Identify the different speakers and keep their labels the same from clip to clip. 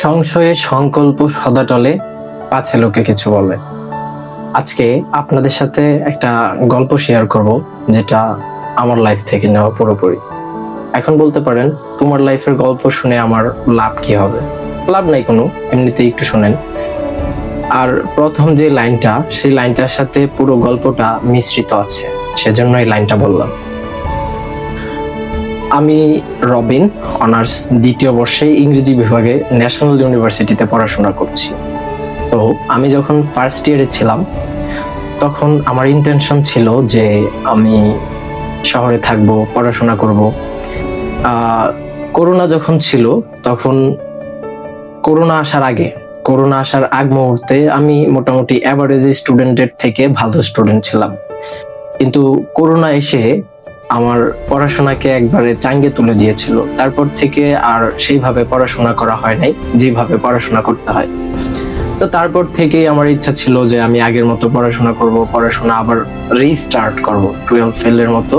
Speaker 1: সংশয়ে সংকল্প সদা টলে, পাছে লোকে কিছু বলে। আজকে আপনাদের সাথে একটা গল্প শেয়ার করব, যেটা আমার লাইফ থেকে নেওয়া পুরোপুরি। এখন বলতে পারেন, তোমার লাইফের গল্প শুনে আমার লাভ কি হবে? লাভ নাই কোনো, এমনিতেই একটু শোনেন। আর প্রথম যে লাইনটা, সেই লাইনটার সাথে পুরো গল্পটা মিশ্রিত আছে, সেজন্য এই লাইনটা বললাম। আমি রবিন, অনার্স দ্বিতীয় বর্ষে ইংরেজি বিভাগে ন্যাশনাল ইউনিভার্সিটিতে পড়াশোনা করছি। তো আমি যখন ফার্স্ট ইয়ারে ছিলাম, তখন আমার ইন্টেনশন ছিল যে আমি শহরে থাকবো, পড়াশোনা করব। করোনা যখন ছিল, তখন করোনা আসার আগ মুহূর্তে আমি মোটামুটি অ্যাভারেজ স্টুডেন্টের থেকে ভালো স্টুডেন্ট ছিলাম। কিন্তু করোনা এসে আমার পড়াশোনাকে একবারে চাঙ্গে তুলে দিয়েছিল। তারপর থেকে আর সেইভাবে পড়াশোনা করা হয় নাই, যেভাবে পড়াশোনা করতে হয়। তো তারপর থেকেই আমার ইচ্ছা ছিল যে আমি আগের মতো পড়াশোনা আবার রিস্টার্ট করব, 12 ফেলের মতো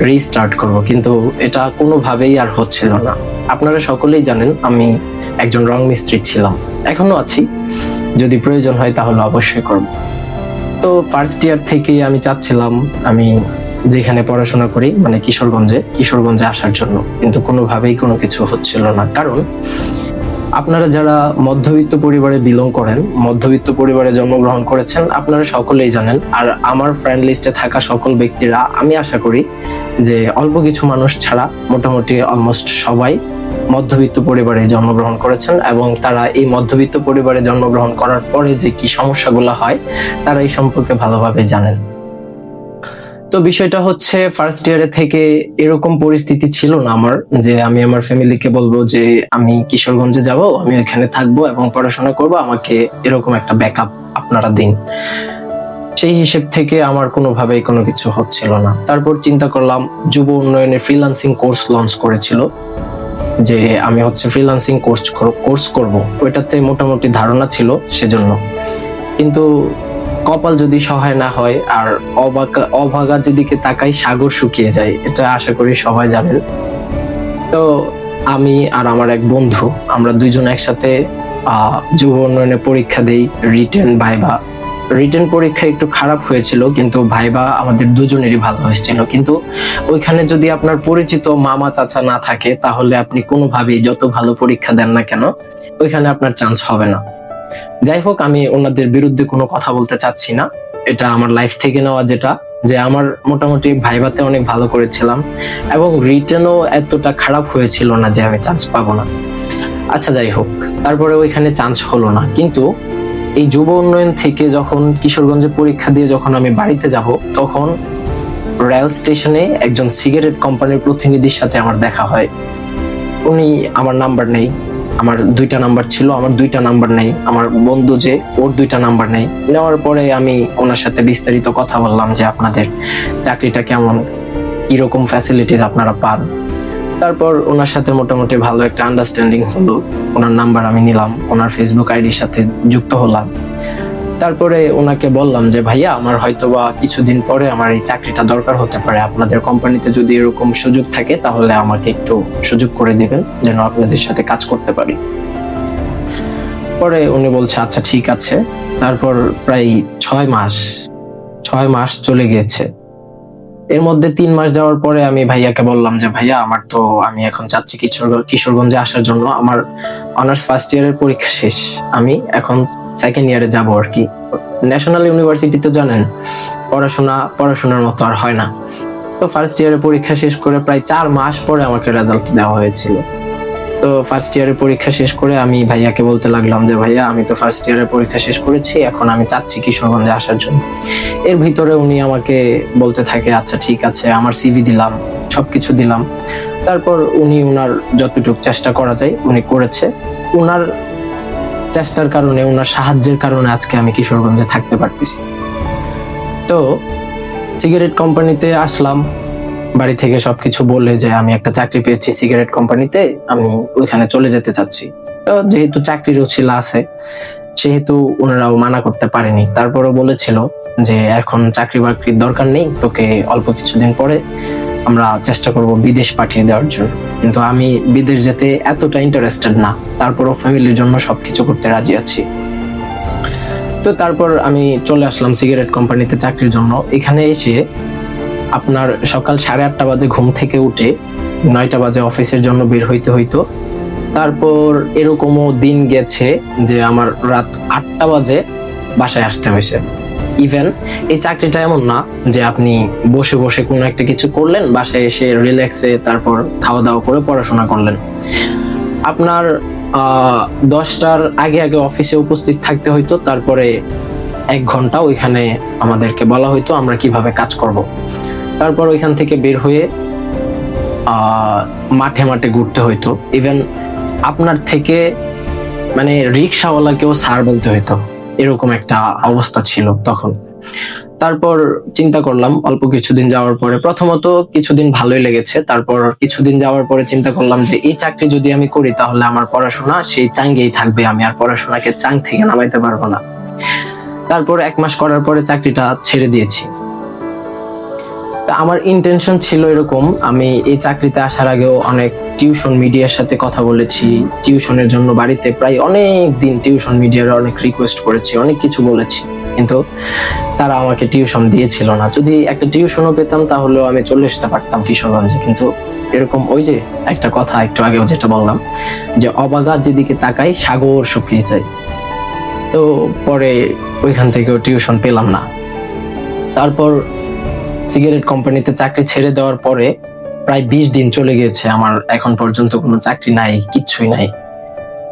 Speaker 1: রিস্টার্ট করব। কিন্তু এটা কোনোভাবেই আর হচ্ছিল না। আপনারা সকলেই জানেন আমি একজন রং মিস্ত্রি ছিলাম, এখনো আছি। যদি প্রয়োজন হয় তাহলে অবশ্যই করব। তো ফার্স্ট ইয়ার থেকে আমি চাচ্ছিলাম আমি যেখানে পড়াশোনা করি, মানে কিশোরগঞ্জে আসার জন্য, কিন্তু কোনোভাবেই কোনো কিছু হচ্ছিল না। কারণ আপনারা যারা মধ্যবিত্ত পরিবারে বিলং করেন, মধ্যবিত্ত পরিবারে জন্মগ্রহণ করেছেন, আপনারা সকলেই জানেন। আর আমার ফ্রেন্ড লিস্টে থাকা সকল ব্যক্তিরা, আমি আশা করি যে অল্প কিছু মানুষ ছাড়া মোটামুটি অলমোস্ট সবাই মধ্যবিত্ত পরিবারে জন্মগ্রহণ করেছেন, এবং তারা এই মধ্যবিত্ত পরিবারে জন্মগ্রহণ করার পরে যে কি সমস্যাগুলো হয় তারা এই সম্পর্কে ভালোভাবে জানেন। তো বিষয়টা হচ্ছে, ফার্স্ট ইয়ারে থেকে এরকম পরিস্থিতি ছিল না আমার যে আমি আমার ফ্যামিলিকে বলবো যে আমি কিশোরগঞ্জে যাব, আমি ওখানে থাকবো এবং পড়াশোনা করব, আমাকে এরকম একটা ব্যাকআপ আপনারা দিন। সেই হিসেব থেকে আমার কোনোভাবেই কোনো কিছু হচ্ছিল না। তারপর চিন্তা করলাম, যুব উন্নয়নের ফ্রিল্যান্সিং কোর্স লঞ্চ করেছিল, যে আমি ফ্রিল্যান্সিং কোর্স করব। ওইটাতে মোটামুটি ধারণা ছিল সেজন্য। কিন্তু কপাল যদি সহায় না হয়, আর অভাগা যেদিকে তাকাই সাগর শুকিয়ে যায়, এটা আশা করি সবাই জানেন। তো আমি আর আমার এক বন্ধু, আমরা দুইজন একসাথে যুব উন্নয়নে পরীক্ষা দেই, রিটেন পরীক্ষা একটু খারাপ হয়েছিল, কিন্তু ভাইবা আমাদের দুজনেরই ভালো হয়েছিল। কিন্তু ওইখানে যদি আপনার পরিচিত মামা চাচা না থাকে, তাহলে আপনি কোনোভাবেই যত ভালো পরীক্ষা দেন না কেন, ওইখানে আপনার চান্স হবে না। যাই হোক, আমি ওনাদের বিরুদ্ধে কোনো কথা বলতে চাচ্ছি না, এটা আমার লাইফ থেকে নেওয়া, যেটা যে আমার মোটামুটি ভাইভাতে অনেক ভালো করেছিলাম, এবং রিটেনও এতটা খারাপ হয়েছিল না যে আমি চান্স পাবো না। আচ্ছা, যাই হোক, তারপরে ওইখানে চান্স হলো না। কিন্তু এই যুব উন্নয়ন থেকে যখন কিশোরগঞ্জে পরীক্ষা দিয়ে যখন আমি বাড়িতে যাব, তখন রেল স্টেশনে একজন সিগারেট কোম্পানির প্রতিনিধির সাথে আমার দেখা হয়। উনি, আমার নাম্বার নেই, আমার 2টা নাম্বার ছিল, আমার 2টা নাম্বার নেই, আমার বন্ধু যে ওর 2টা নাম্বার নেই। নেওয়ার পরে আমি ওনার সাথে বিস্তারিত কথা বললাম যে আপনাদের চাকরিটা কেমন, কিরকম ফ্যাসিলিটিস আপনারা পান। তারপর ওনার সাথে মোটামুটি ভালো একটা আন্ডারস্ট্যান্ডিং হলো। ওনার নাম্বার আমি নিলাম, ওনার ফেসবুক আইডির সাথে যুক্ত হলাম। তারপরে ওনাকে বললাম যে ভাইয়া, আমার হয়তোবা কিছুদিন পরে আমার এই চাকরিটা দরকার হতে পারে, আপনাদের কোম্পানিতে যদি এরকম সুযোগ থাকে তাহলে আমাকে একটু সুযোগ করে দিবেন, যেন আপনাদের সাথে কাজ করতে পারি। পরে উনি বলছে আচ্ছা ঠিক আছে। তারপর প্রায় 6 মাস চলে গিয়েছে। এর মধ্যে 3 মাস যাওয়ার পরে আমি ভাইয়াকে বললাম যে ভাইয়া, আমি এখন চাচ্ছি কিশোরগঞ্জে আসার জন্য। আমার অনার্স ফার্স্ট ইয়ারের পরীক্ষা শেষ, আমি এখন সেকেন্ড ইয়ারে যাবো আর কি। ন্যাশনাল ইউনিভার্সিটি তো জানেন, পড়াশোনার মতো আর হয় না। তো ফার্স্ট ইয়ারের পরীক্ষা শেষ করে প্রায় 4 মাস পরে আমাকে রেজাল্ট দেওয়া হয়েছিল। তো ফার্স্ট ইয়ারের পরীক্ষা শেষ করে আমি ভাইয়াকে বলতে লাগলাম যে ভাইয়া, আমি তো ফার্স্ট ইয়ারের পরীক্ষা শেষ করেছি, এখন আমি চাচ্ছি কিশোরগঞ্জে আসার জন্য। এর ভিতরে উনি আমাকে বলতে থাকে আচ্ছা ঠিক আছে, আমার সিভি দিলাম, সবকিছু দিলাম। তারপর উনি ওনার যতটুকু চেষ্টা করা যায় উনি করেছে। ওনার চেষ্টার কারণে, ওনার সাহায্যের কারণে আজকে আমি কিশোরগঞ্জে থাকতে পারতেছি। তো সিগারেট কোম্পানিতে আসলাম, বাড়ি থেকে সবকিছু বলে যে আমি একটা চাকরি পেয়েছি সিগারেট কোম্পানিতে, আমি ওইখানে চলে যেতে চাচ্ছি। তো যেহেতু চাকরির উছিলা আছে, সেহেতু ওনারাও মানা করতে পারেনি। তারপরও বলেছিল যে এখন চাকরি বাকরির দরকার নেই, তোকে অল্প কিছুদিন পরে আমরা চেষ্টা করব বিদেশ পাঠিয়ে দেওয়ার জন্য, কিন্তু আমি বিদেশ যেতে এতটা ইন্টারেস্টেড না, তারপরও ফ্যামিলির জন্য সবকিছু করতে রাজি আছি। তো তারপর আমি চলে আসলাম সিগারেট কোম্পানিতে চাকরির জন্য। এখানে এসে আপনার সকাল 8:30 বাজে ঘুম থেকে উঠে 9টা বাজে অফিসের জন্য বের হইতে হইতো। তারপর এরকমও দিন গেছে যে আমার রাত 8টা বাজে বাসায় আসতে হয়েছে। ইভেন এই চাকরিটা এমন না যে আপনি বসে বসে কোনো একটা কিছু করলেন, বাসায় এসে রিল্যাক্সে তারপর খাওয়া দাওয়া করে পড়াশোনা করলেন। আপনার 10টার আগে আগে অফিসে উপস্থিত থাকতে হইতো, তারপরে 1 ঘন্টা ওইখানে আমাদেরকে বলা হইতো আমরা কিভাবে কাজ করব। তারপর ওইখান থেকে বের হয়ে মাঠে মাঠে ঘুরতে হইতো। ইভেন আপনার থেকে মানে রিক্সাওয়ালাকেও স্যার বলতে হইতো, এরকম একটা অবস্থা ছিল তখন। তারপর চিন্তা করলাম অল্প কিছুদিন যাওয়ার পরে, প্রথমত কিছুদিন ভালোই লেগেছে, তারপর কিছুদিন যাওয়ার পরে চিন্তা করলাম যে এই চাকরি যদি আমি করি তাহলে আমার পড়াশোনা সেই চাঙ্গেই থাকবে, আমি আর পড়াশোনাকে চাং থেকে নামাইতে পারবো না। তারপর 1 মাস করার পরে চাকরিটা ছেড়ে দিয়েছি। আমার ইন্টেনশন ছিল এরকম, আমি এই চাকরিতে আসার আগেও অনেক টিউশন মিডিয়ার সাথে কথা বলেছি, টিউশনের জন্য বাড়িতে প্রায় অনেক দিন টিউশন মিডিয়ার অনেক রিকোয়েস্ট করেছি, অনেক কিছু বলেছি, কিন্তু তারা আমাকে টিউশন দিয়েছিল না। যদি একটা টিউশনও পেতাম তাহলেও আমি চলে আসতে পারতাম কিশোরগঞ্জে, কিন্তু এরকম ওই যে একটা কথা একটু আগেও যেটা বললাম যে অবাগা যেদিকে তাকাই সাগর শুকিয়ে যায়। তো পরে ওইখান থেকেও টিউশন পেলাম না। তারপর সিগারেট কোম্পানিতে চাকরি ছেড়ে দেওয়ার পরে প্রায় 20 দিন চলে গিয়েছে, আমার এখন পর্যন্ত কোনো চাকরি নাই, কিচ্ছুই নাই।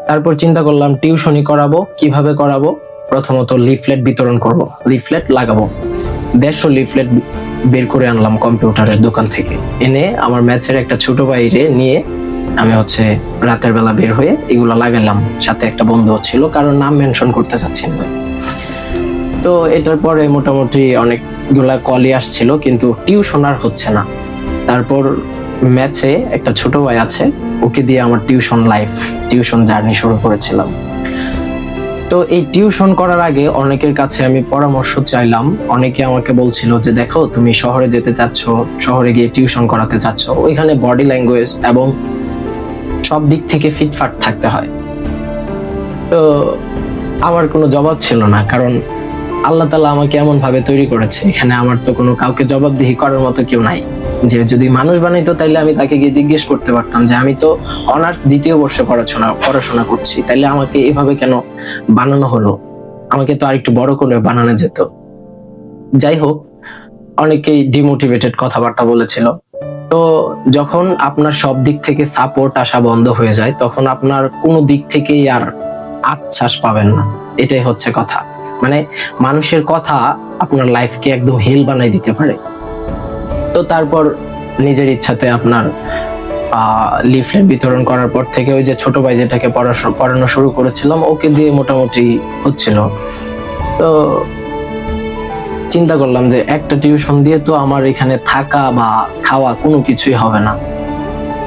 Speaker 1: তারপর চিন্তা করলাম টিউশনই করাবো। কিভাবে করাবো? প্রথমত লিফলেট বিতরণ করব, লিফলেট লাগাবো। 150 লিফলেট বের করে আনলাম কম্পিউটারের দোকান থেকে, এনে আমার ম্যাথের একটা ছোট বাইরে নিয়ে আমি রাতের বেলা বের হয়ে এগুলো লাগালাম। সাথে একটা বন্ধু ছিল, কারণ নাম মেনশন করতে চাচ্ছি না। তো এটার পরে মোটামুটি অনেকগুলা কলই আসছিল, কিন্তু টিউশন আর হচ্ছে না। তারপর ম্যাচে একটা ছোট ভাই আছে, ওকে দিয়ে আমার টিউশন জার্নি শুরু করেছিলাম। তো এই টিউশন করার আগে অনেকের কাছে আমি পরামর্শ চাইলাম। অনেকে আমাকে বলছিল যে দেখো তুমি শহরে যেতে চাচ্ছ, শহরে গিয়ে টিউশন করাতে চাচ্ছ, ওইখানে বডি ল্যাঙ্গুয়েজ এবং সব দিক থেকে ফিটফাট থাকতে হয়। তো আমার কোনো জবাব ছিল না, কারণ আল্লাহ তাআলা আমাকে এমন ভাবে তৈরি করেছে, এখানে আমার তো কোনো কাউকে জবাবদিহি করার মতো কেউ নাই। যে যদি মানুষ বানাইতো তাইলে আমি তাকে গিয়ে জিজ্ঞেস করতে পারতাম যে আমি তো অনার্স 2য় বর্ষে পড়াশোনা করছি, তাইলে আমাকে এভাবে কেন বানানো হলো, আমাকে তো আরেকটু বড় করে বানানো যেত। যাই হোক, অনেকেই ডিমোটিভেটেড কথাবার্তা বলেছিল। তো যখন আপনার সব দিক থেকে সাপোর্ট আসা বন্ধ হয়ে যায়, তখন আপনার কোনো দিক থেকেই আর আশ্বাস পাবেন না। এটাই হচ্ছে কথা, মানে মানুষের কথা আপনার লাইফকে একদম হেল বানাই দিতে পারে। তো তারপর নিজের ইচ্ছাতে আপনার লিফলেট বিতরণ করার পর থেকে ওই যে ছোট ভাই যেটাকে পড়ানো শুরু করেছিলাম, ওকে দিয়ে মোটামুটি হচ্ছিল। তো চিন্তা করলাম যে একটা টিউশন দিয়ে তো আমার এখানে থাকা বা খাওয়া কোনো কিছুই হবে না,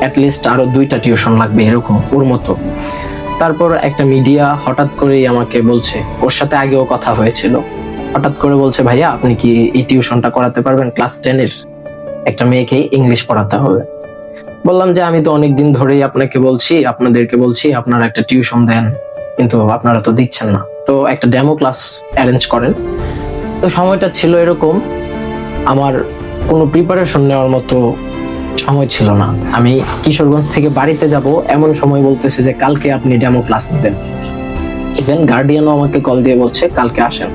Speaker 1: অ্যাটলিস্ট আরো 2টা টিউশন লাগবে এরকম ওর মতো। তারপর একটা মিডিয়া হঠাৎ করেই আমাকে বলছে, ওর সাথে আগেও কথা হয়েছিল, হঠাৎ করে বলছে ভাইয়া আপনি কি এই টিউশনটা করাতে পারবেন? ক্লাস 10-এর একটা মেয়েকে ইংলিশ পড়াতে হবে। বললাম যে আমি তো অনেকদিন ধরেই আপনাদেরকে বলছি আপনারা একটা টিউশন দেন, কিন্তু আপনারা তো দিচ্ছেন না, তো একটা ডেমো ক্লাস অ্যারেঞ্জ করেন। তো সময়টা ছিল এরকম, আমার কোনো প্রিপারেশন নেওয়ার মতো সময় ছিল না। আমি কিশোরগঞ্জ থেকে বাড়িতে যাব এমন সময় বলতেছে যে কালকে আপনি ডেমো ক্লাস নেবেন। ইভেন গার্ডিয়ানও আমাকে কল দিয়ে বলছে কালকে আসেন।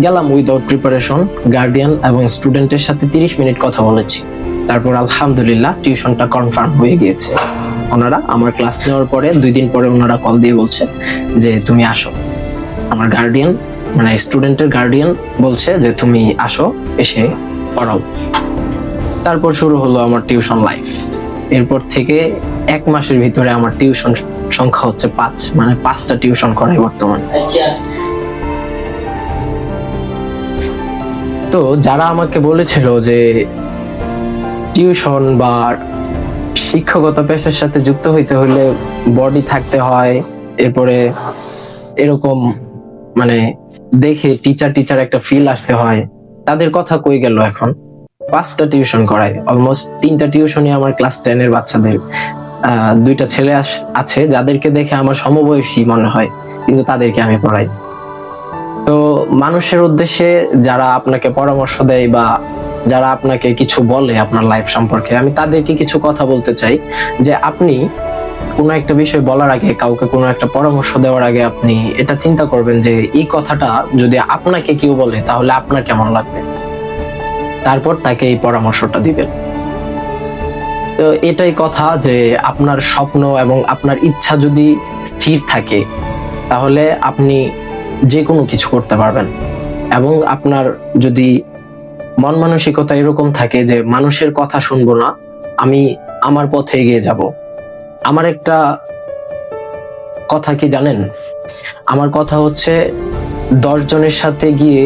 Speaker 1: গেলাম উইদাউট প্রিপারেশন, গার্ডিয়ান এবং স্টুডেন্টের সাথে 30 মিনিট কথা বলেছি। তারপর আলহামদুলিল্লাহ টিউশনটা কনফার্ম হয়ে গিয়েছে। ওনারা আমার ক্লাস নেওয়ার পরে 2 দিন পরে ওনারা কল দিয়ে বলছে যে তুমি আসো। আমার গার্ডিয়ান মানে স্টুডেন্টের গার্ডিয়ান বলছে যে তুমি আসো, এসে পড়াও। তারপর শুরু হলো আমার টিউশন লাইফ। এরপর থেকে 1 মাসের ভিতরে আমার টিউশন সংখ্যা হচ্ছে 5, মানে 5টা টিউশন করাই বর্তমানে। তো যারা আমাকে বলেছিল যে টিউশন বা শিক্ষকতা পেশার সাথে যুক্ত হইতে হলে বডি থাকতে হয়, এরপরে এরকম মানে দেখে টিচার একটা ফিল আসতে হয়, তাদের কথা কই গেল এখন? 5টা টিউশন করাই, অলমোস্ট 3টা টিউশনই আমার ক্লাস 10-এর বাচ্চাদের। 2টা ছেলে আছে যাদেরকে দেখে আমার সমবয়সী মনে হয়, কিন্তু তাদেরকে আমি পড়াই। তো মানুষের উদ্দেশ্যে যারা আপনাকে পরামর্শ দেয় বা যারা আপনাকে কিছু বলে আপনার লাইফ সম্পর্কে, আমি তাদেরকে কিছু কথা বলতে চাই যে আপনি কোনো একটা বিষয় বলার আগে, কাউকে কোনো একটা পরামর্শ দেওয়ার আগে আপনি এটা চিন্তা করবেন যে এই কথাটা যদি আপনাকে কেউ বলে তাহলে আপনার কেমন লাগবে, তারপর তাকে এই পরামর্শটা দিবেন। তো এটাই কথা যে আপনার স্বপ্ন এবং আপনার ইচ্ছা যদি স্থির থাকে তাহলে আপনি যে কোনো কিছু করতে পারবেন। এবং আপনার যদি মন মানসিকতা এরকম থাকে যে মানুষের কথা শুনবো না, আমি আমার পথে এগিয়ে যাব। আমার একটা কথা কি জানেন, আমার কথা হচ্ছে 10 জনের সাথে গিয়ে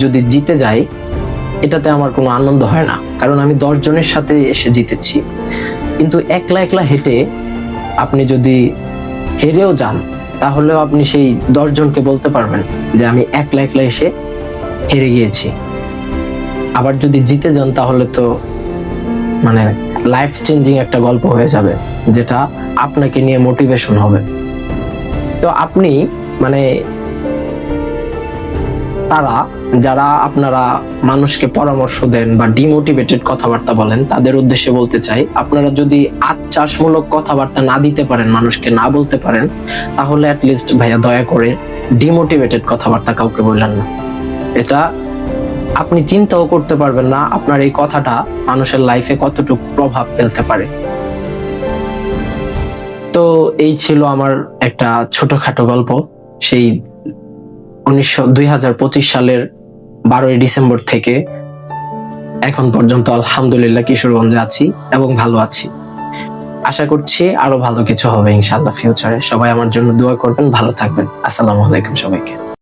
Speaker 1: যদি জিতে যাই এটাতে আমার কোনো আনন্দ হয় না, কারণ আমি 10 জনের সাথে এসে জিতেছি। কিন্তু একলা একলা হেঁটে আপনি যদি হেরেও যান তাহলেও আপনি সেই 10 জনকে বলতে পারবেন যে আমি একলা একলা এসে হেরে গিয়েছি। আবার যদি জিতে যান তাহলে তো মানে লাইফ চেঞ্জিং একটা গল্প হয়ে যাবে, যেটা আপনাকে নিয়ে মোটিভেশন হবে। তো আপনি মানে তারা যারা আপনারা মানুষকে পরামর্শ দেন বা ডিমোটিভেটেড কথাবার্তা বলেন তাদের উদ্দেশ্যে বলতে চাই, আপনারা যদি আশ্বাসমূলক কথাবার্তা না দিতে পারেন, মানুষকে না বলতে পারেন, তাহলে অ্যাটলিস্ট ভাইয়া দয়া করে ডিমোটিভেটেড কথাবার্তা কাউকে বললেন না। এটা আপনি চিন্তাও করতে পারবেন না আপনার এই কথাটা মানুষের লাইফে কতটুকু প্রভাব ফেলতে পারে। তো এই ছিল আমার একটা ছোটখাটো গল্প, সেই 2025 সালের 12ই ডিসেম্বর থেকে এখন পর্যন্ত আলহামদুলিল্লাহ কিশোরগঞ্জে আছি এবং ভালো আছি। আশা করছি আরো ভালো কিছু হবে ইনশাআল্লাহ ফিউচারে। সবাই আমার জন্য দোয়া করবেন, ভালো থাকবেন। আসসালামু আলাইকুম সবাইকে।